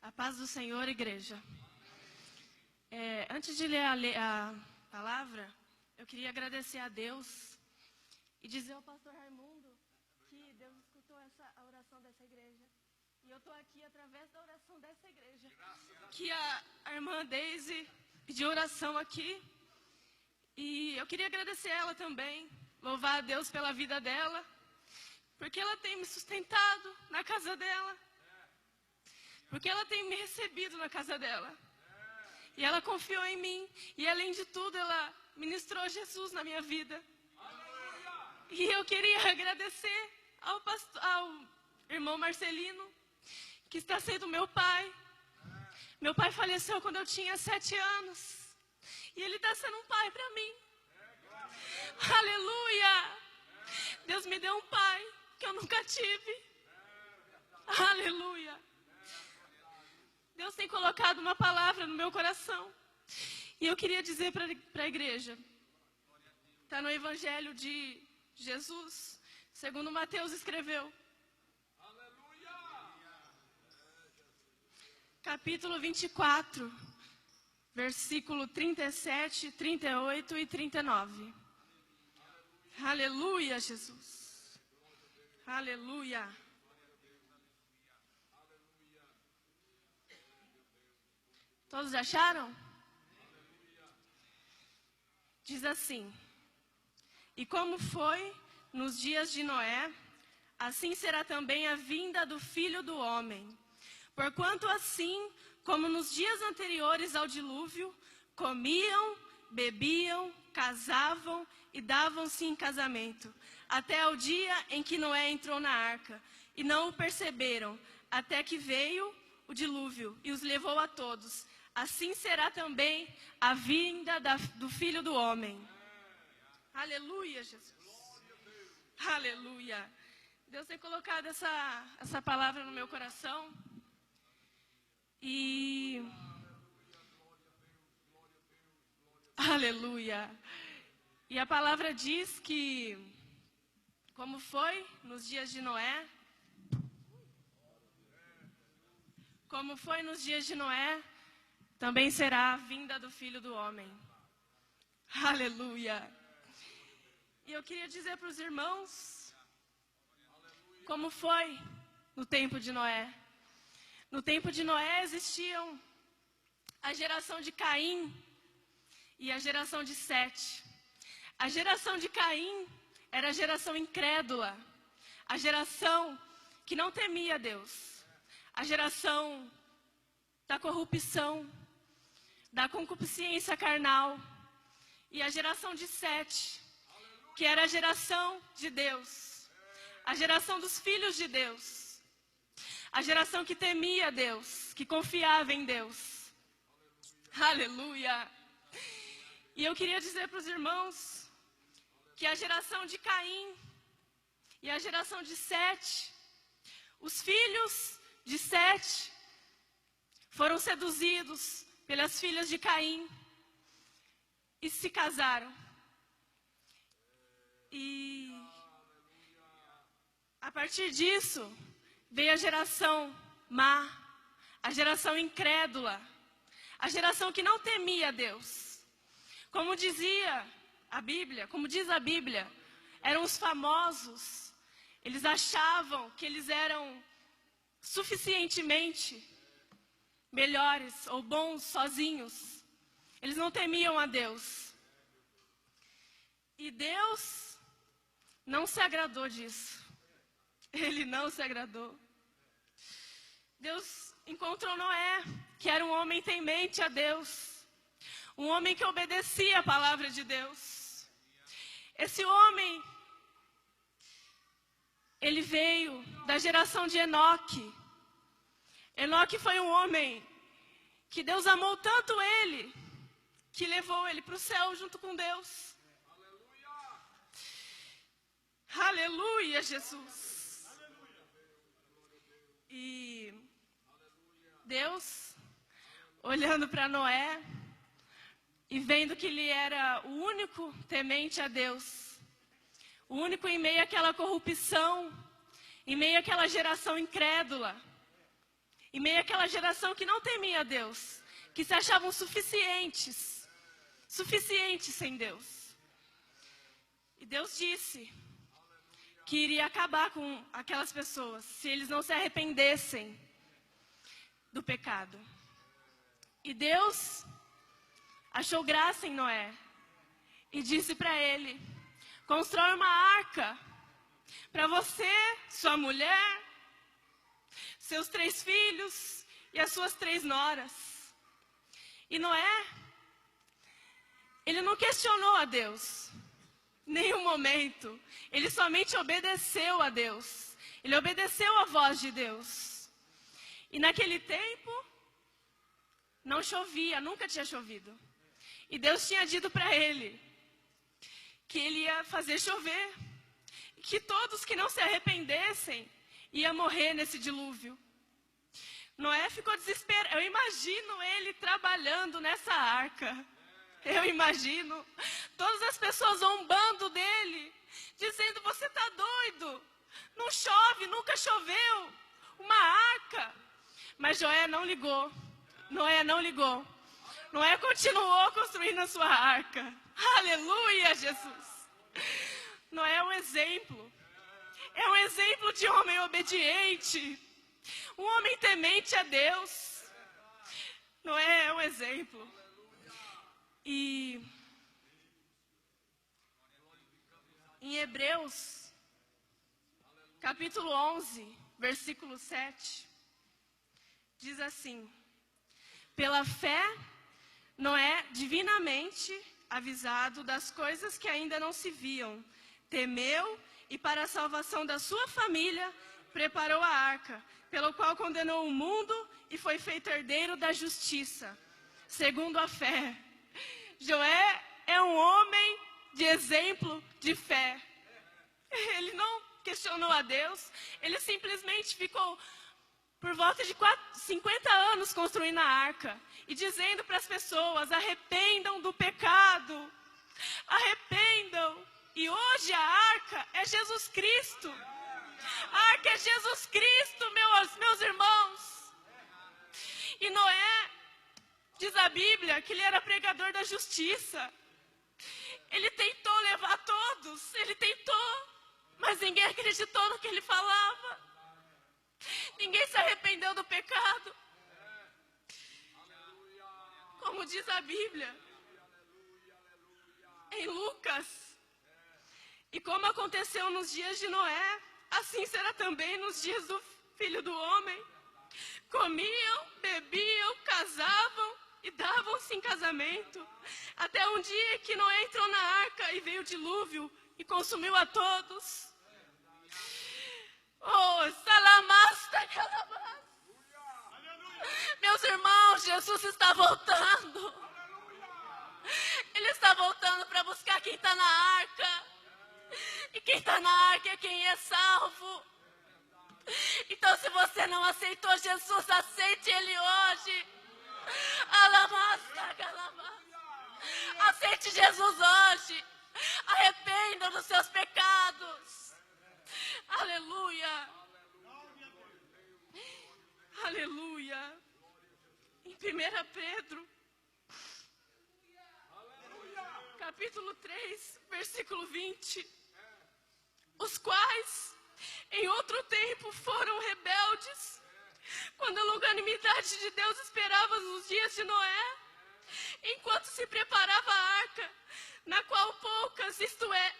A paz do Senhor, igreja. Antes de ler a palavra, eu queria agradecer a Deus e dizer ao pastor Raimundo que Deus escutou a oração dessa igreja. E eu estou aqui através da oração dessa igreja. Que a irmã Deise pediu oração aqui. E eu queria agradecer ela também, louvar a Deus pela vida dela, porque ela tem me sustentado na casa dela. Porque ela tem me recebido na casa dela. E ela confiou em mim. E além de tudo, ela ministrou Jesus na minha vida. E eu queria agradecer ao irmão Marcelino, que está sendo meu pai. Meu pai faleceu quando eu tinha 7 anos. E ele está sendo um pai para mim. Aleluia! Deus me deu um pai que eu nunca tive. Aleluia! Deus tem colocado uma palavra no meu coração. E eu queria dizer para a igreja. Está no Evangelho de Jesus, segundo Mateus escreveu. Aleluia! Capítulo 24, versículo 37, 38 e 39. Aleluia, Jesus. Aleluia. Todos acharam? Diz assim: e como foi nos dias de Noé, assim será também a vinda do Filho do Homem. Porquanto assim, como nos dias anteriores ao dilúvio, comiam, bebiam, casavam e davam-se em casamento, até o dia em que Noé entrou na arca, e não o perceberam, até que veio o dilúvio e os levou a todos. Assim será também a vinda do Filho do Homem. Aleluia, Jesus. Aleluia. Deus tem colocado essa palavra no meu coração. E... aleluia. E a palavra diz que, como foi nos dias de Noé, como foi nos dias de Noé, também será a vinda do Filho do Homem. Aleluia. E eu queria dizer para os irmãos, como foi no tempo de Noé. No tempo de Noé existiam a geração de Caim e a geração de Sete. A geração de Caim era a geração incrédula, a geração que não temia Deus, a geração da corrupção, da concupiscência carnal, e a geração de Sete, que era a geração de Deus, a geração dos filhos de Deus, a geração que temia Deus, que confiava em Deus. Aleluia! E eu queria dizer para os irmãos que a geração de Caim e a geração de Sete, os filhos de Sete, foram seduzidos pelas filhas de Caim e se casaram. E a partir disso veio a geração má, a geração incrédula, a geração que não temia Deus. Como dizia a Bíblia, como diz a Bíblia, eram os famosos. Eles achavam que eles eram suficientemente melhores ou bons sozinhos. Eles não temiam a Deus. E Deus não se agradou disso. Ele não se agradou. Deus encontrou Noé, que era um homem temente a Deus, um homem que obedecia a palavra de Deus. Esse homem, ele veio da geração de Enoque. Enoque foi um homem que Deus amou tanto ele, que levou ele para o céu junto com Deus. Aleluia, Jesus. E Deus, olhando para Noé e vendo que ele era o único temente a Deus, o único em meio àquela corrupção, em meio àquela geração incrédula, Em meio àquela geração que não temia a Deus, que se achavam suficientes sem Deus. E Deus disse que iria acabar com aquelas pessoas, se eles não se arrependessem do pecado. E Deus achou graça em Noé e disse para ele: constrói uma arca para você, sua mulher, seus 3 filhos e as suas 3 noras. E Noé, ele não questionou a Deus, nenhum momento. Ele somente obedeceu a Deus. Ele obedeceu a voz de Deus. E naquele tempo, não chovia, nunca tinha chovido. E Deus tinha dito para ele que ele ia fazer chover. E que todos que não se arrependessem iam morrer nesse dilúvio. Noé ficou desesperado. Eu imagino ele trabalhando nessa arca. Eu imagino todas as pessoas zombando dele, dizendo: você está doido, não chove, nunca choveu, uma arca. Mas Noé não ligou, Noé não ligou. Noé continuou construindo a sua arca. Aleluia, Jesus. Noé é um exemplo de homem obediente, um homem temente a Deus. Noé é um exemplo. E em Hebreus, capítulo 11, versículo 7, diz assim: pela fé, Noé, divinamente avisado das coisas que ainda não se viam, temeu e para a salvação da sua família preparou a arca, pelo qual condenou o mundo e foi feito herdeiro da justiça, segundo a fé. Noé é um homem de exemplo de fé. Ele não questionou a Deus, ele simplesmente ficou por volta de 50 anos construindo a arca e dizendo para as pessoas: arrependam do pecado, arrependam. E hoje a arca é Jesus Cristo. A arca é Jesus Cristo, meus irmãos. E Noé, diz a Bíblia que ele era pregador da justiça. Ele tentou levar todos, ele tentou, mas ninguém acreditou no que ele falava. Ninguém se arrependeu do pecado. Como diz a Bíblia em Lucas: e como aconteceu nos dias de Noé, assim será também nos dias do Filho do Homem. Comiam, bebiam, casavam e davam-se em casamento, até um dia que Noé entrou na arca e veio o dilúvio e consumiu a todos. Oh, salamasta, calabasta. Meus irmãos, Jesus está voltando. Ele está voltando para buscar quem está na arca. E quem está na arca é quem é salvo. Então, se você não aceitou Jesus, aceite Ele hoje. Alamasta, calabasta. Aceite Jesus hoje. Arrependa dos seus pecados. Aleluia. Aleluia. Em 1 Pedro, capítulo 3, versículo 20. Os quais, em outro tempo, foram rebeldes, quando a longanimidade de Deus esperava nos dias de Noé, enquanto se preparava a arca, na qual poucas, isto é,